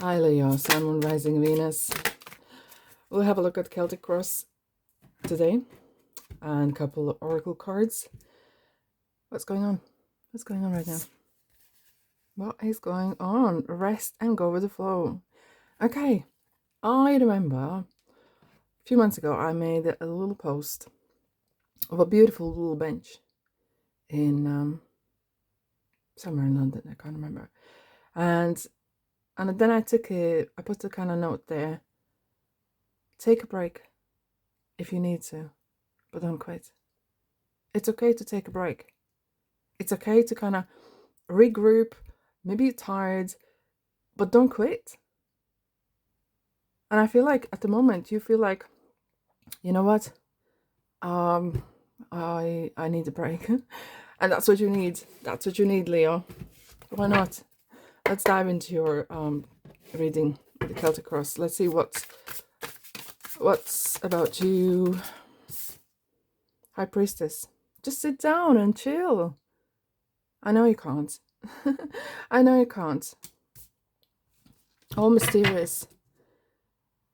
Hi Leo, Sun, Moon, Rising, Venus. We'll have a look at Celtic Cross today and a couple of oracle cards. What's going on? What's going on right now? What is going on? Rest and go with the flow. Okay, I remember a few months ago I made a little post of a beautiful little bench in somewhere in London, I can't remember. And then I put a kind of note there. Take a break if you need to, but don't quit. It's okay to take a break. It's okay to kind of regroup. Maybe you're tired, but don't quit. And I feel like at the moment you feel like, you know what? I need a break. And that's what you need. That's what you need, Leo. Why not? Let's dive into your reading with the Celtic Cross. Let's see what's about you. High Priestess. Just sit down and chill. I know you can't. I know you can't. All mysterious.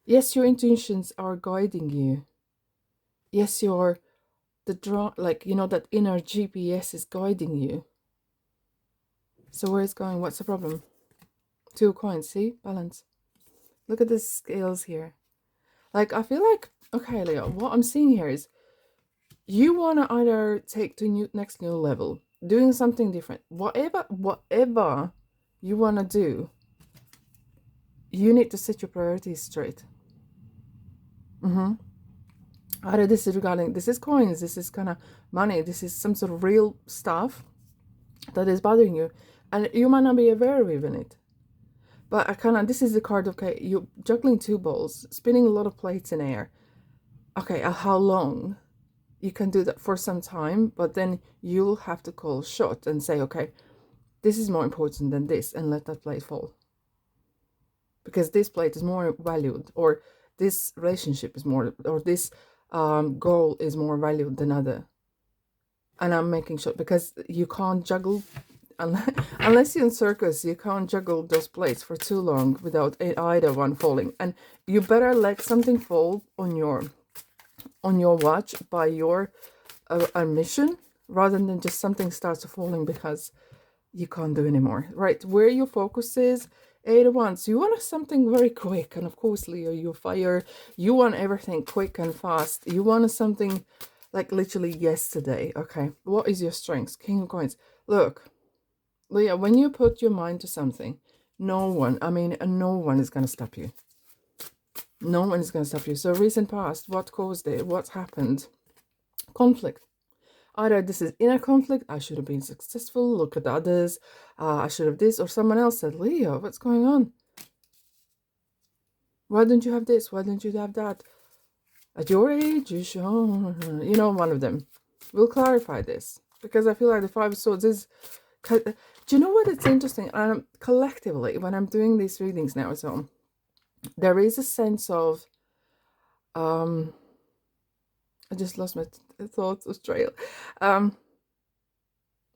Yes, your intuitions are guiding you. Yes, that inner GPS is guiding you. So where it's going? What's the problem? 2 coins, see? Balance. Look at the scales here. Like, I feel like, okay, Leo, what I'm seeing here is you want to either take to next new level, doing something different. Whatever you want to do, you need to set your priorities straight. Either this is coins, this is kind of money, this is some sort of real stuff that is bothering you, and you might not be aware of even it. But this is the card, okay, you're juggling 2 balls, spinning a lot of plates in air. Okay, how long? You can do that for some time, but then you'll have to call a shot and say, okay, this is more important than this, and let that plate fall. Because this plate is more valued, or this relationship is more, or this goal is more valued than other. And I'm making sure, because you can't juggle, unless you're in circus, you can't juggle those plates for too long without either one falling. And you better let something fall on your watch by your admission, rather than just something starts falling because you can't do anymore. Right, where your focus is, 8 of Wands, you want something very quick. And of course, Leo, you're fire, you want everything quick and fast. You want something like literally yesterday. Okay, what is your strengths? King of Coins. Look, Leo, when you put your mind to something, no one is going to stop you. No one is going to stop you. So recent past, what caused it? What happened? Conflict. Either this is inner conflict, I should have been successful, look at others, I should have this, or someone else said, Leo, what's going on? Why don't you have this? Why don't you have that? At your age, you should, one of them. We'll clarify this, because I feel like the 5 of Swords is, do you know what? It's interesting. Collectively, when I'm doing these readings now, so there is a sense of, I just lost my thoughts of trail.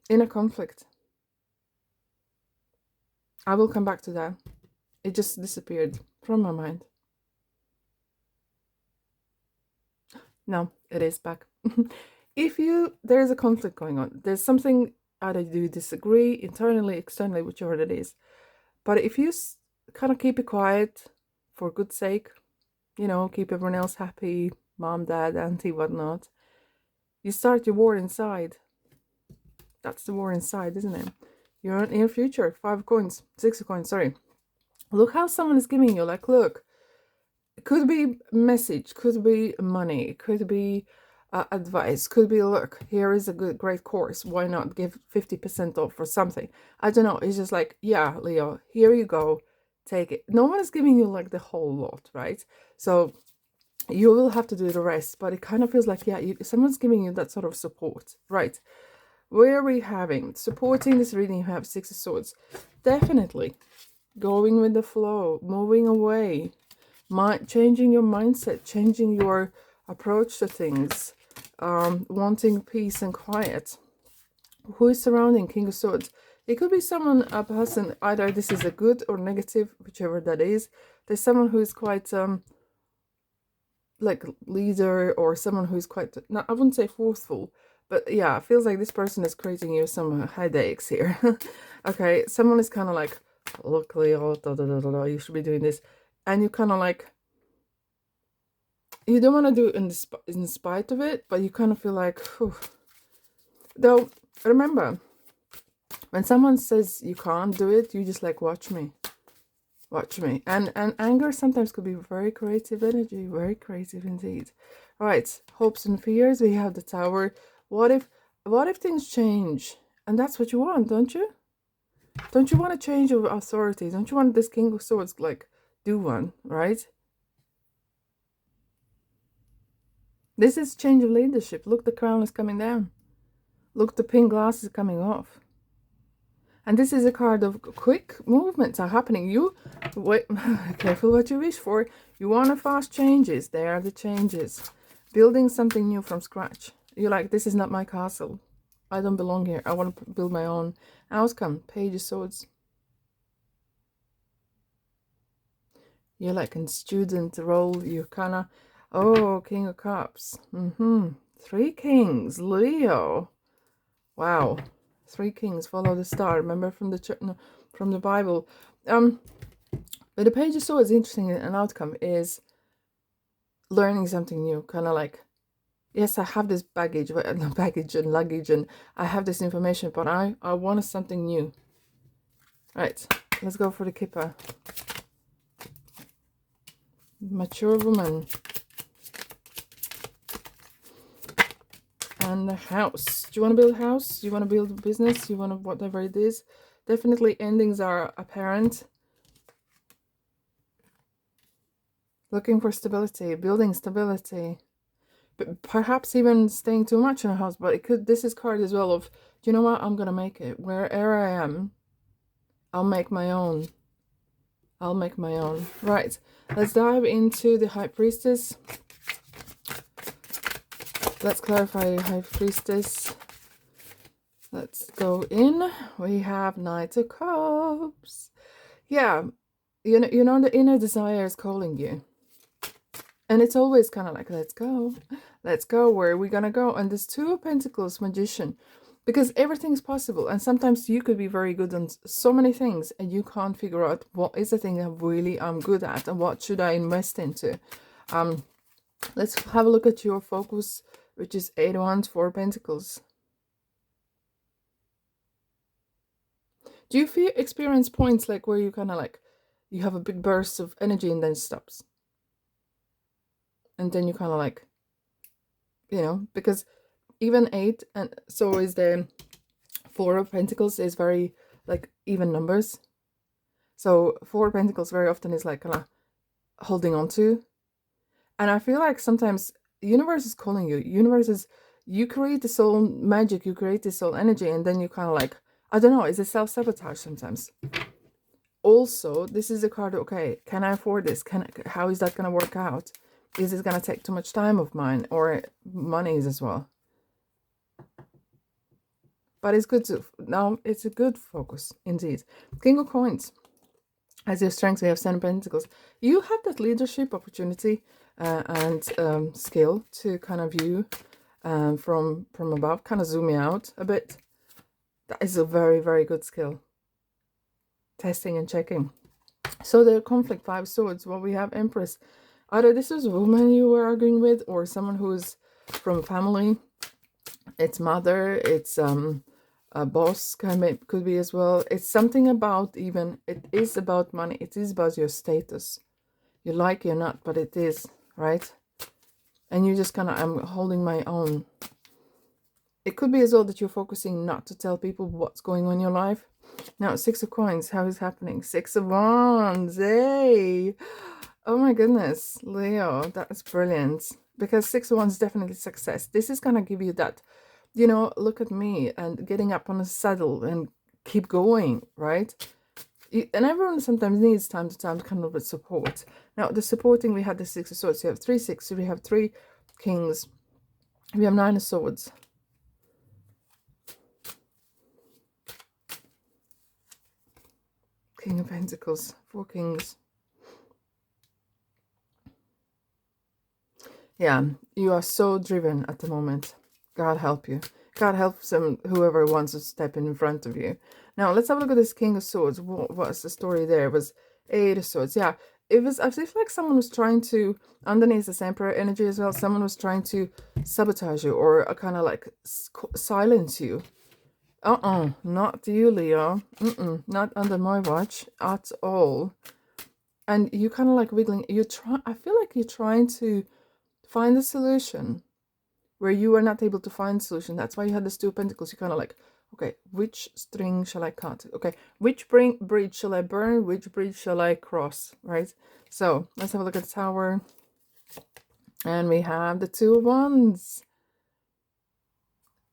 Inner conflict. I will come back to that. It just disappeared from my mind. No, it is back. There is a conflict going on. There's something either you disagree internally, externally, whichever it is. But if you kind of keep it quiet for good sake, keep everyone else happy, mom, dad, auntie, whatnot, you start your war inside. That's the war inside, isn't it? You're in your future. 5 of coins, 6 of coins, sorry. Look how someone is giving you, like, look, it could be message, could be money, could be advice, could be, look, here is a great course, why not give 50% off for something? I don't know, it's just like, yeah, Leo, here you go, take it. No one is giving you like the whole lot, right? So you will have to do the rest, but it kind of feels like, yeah, someone's giving you that sort of support, right? Where are we having supporting this reading? You have 6 of Swords. Definitely going with the flow, moving away, changing your mindset, changing your approach to things, wanting peace and quiet. Who is surrounding? King of Swords. It could be someone, a person, either this is a good or negative, whichever that is. There's someone who's quite like leader, or someone who's quite, no, I wouldn't say forceful, but yeah, it feels like this person is creating you some headaches here. Okay, someone is kind of like, look, Leo, you should be doing this, and you kind of like, you don't want to do it in spite of it, but you kind of feel like, whew. Though, remember, when someone says you can't do it, you just like, watch me. Watch me. And anger sometimes could be very creative energy, very creative indeed. All right, hopes and fears. We have the Tower. What if things change? And that's what you want, don't you? Don't you want a change of authority? Don't you want this King of Swords, like, do one, right? This is change of leadership. Look, the crown is coming down. Look, the pink glass is coming off. And this is a card of quick movements are happening. You, wait, careful what you wish for. You want fast changes. There are the changes. Building something new from scratch. You're like, this is not my castle. I don't belong here. I want to build my own. Outcome, Page of Swords. You're like in student role. You're kind of, oh, King of Cups. 3 Kings, Leo. Wow. 3 Kings, follow the star. Remember from the Bible. But the Page of Swords is interesting. An outcome is learning something new. Kind of like, yes, I have this baggage and luggage, and I have this information, but I want something new. Right, let's go for the Kipper. Mature woman. And the house. Do you want to build a house? Do you want to build a business? You want to, whatever it is. Definitely endings are apparent. Looking for stability, building stability. But perhaps even staying too much in a house. But it could, this is card as well of, do you know what? I'm going to make it. Wherever I am, I'll make my own. I'll make my own. Right. Let's dive into the High Priestess. Let's clarify High Priestess. Let's go in. We have Knight of Cups. Yeah, you know the inner desire is calling you. And it's always kind of like, let's go. Let's go. Where are we going to go? And there's 2 of Pentacles, Magician. Because everything's possible. And sometimes you could be very good on so many things, and you can't figure out what is the thing that really I'm good at, and what should I invest into. Let's have a look at your focus, which is 8 of Wands, 4 of Pentacles. Do you experience points like where you kind of like, you have a big burst of energy and then it stops? And then you kind of like, you know, because even 8, and so is the 4 of Pentacles, is very like even numbers. So 4 of Pentacles very often is like kind of holding on to. And I feel like sometimes the universe is calling you. Universe is, you create this soul magic, you create this soul energy, and then you kind of like, I don't know, it's a self-sabotage sometimes. Also, this is a card, okay, can I afford this? How is that going to work out? Is it going to take too much time of mine, or monies as well? But it's good to, now it's a good focus, indeed. King of Coins. As your strength, we have 7 of Pentacles. You have that leadership opportunity and skill to kind of view from above, kind of zooming out a bit. That is a very, very good skill. Testing and checking. So the conflict, 5 swords. Well, we have Empress. Either this is a woman you were arguing with, or someone who's from family. It's mother, it's a boss, could be as well. It's something about, even, it is about money. It is about your status. You like it or not, but it is, right? And you just kind of, I'm holding my own. It could be as well that you're focusing not to tell people what's going on in your life. Now, 6 of Coins, how is happening? 6 of Wands, hey! Oh my goodness, Leo, that is brilliant. Because 6 of Wands is definitely success. This is going to give you that, you know, look at me, and getting up on a saddle and keep going, right? And everyone sometimes needs time to time kind of support. Now, the supporting, we had the 6 of Swords. You have 3 6, we have 3 Kings. We have 9 of Swords. King of Pentacles, 4 kings. Yeah, you are so driven at the moment. God help you. God help whoever wants to step in front of you. Now, let's have a look at this King of Swords. What's the story there? It was 8 of Swords. Yeah, it was, I feel like someone was trying to, underneath this Emperor energy as well, someone was trying to sabotage you or kind of like silence you. Not you, Leo. Not under my watch at all. And you kind of like wiggling. I feel like you're trying to find a solution where you are not able to find a solution. That's why you had this 2 of Pentacles. You're kind of like, okay, which string shall I cut? Okay, which bridge shall I burn? Which bridge shall I cross? Right? So let's have a look at the Tower. And we have the 2 of Wands.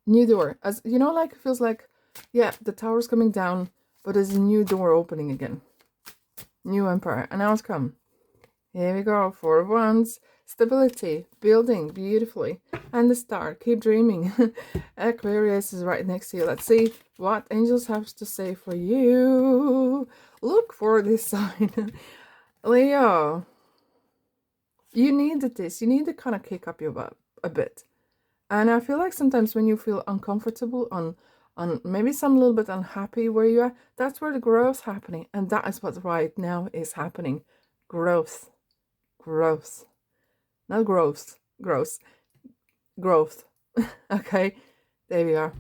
New door. As you know, like it feels like, yeah, the Tower's coming down, but there's a new door opening again. New Empire. And now it's come. Here we go. 4 of Wands. Stability. Building beautifully. And the Star. Keep dreaming. Aquarius is right next to you. Let's see what angels have to say for you. Look for this sign. Leo. You needed this. You need to kind of kick up your butt a bit. And I feel like sometimes when you feel uncomfortable, on maybe some little bit unhappy where you are, that's where the growth's happening. And that is what right now is happening. Growth. Growth. Not growth. Growth. Growth. Okay. There we are.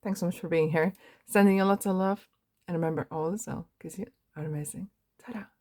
Thanks so much for being here. Sending you lots of love. And remember, all is well, because you are amazing. Ta-da.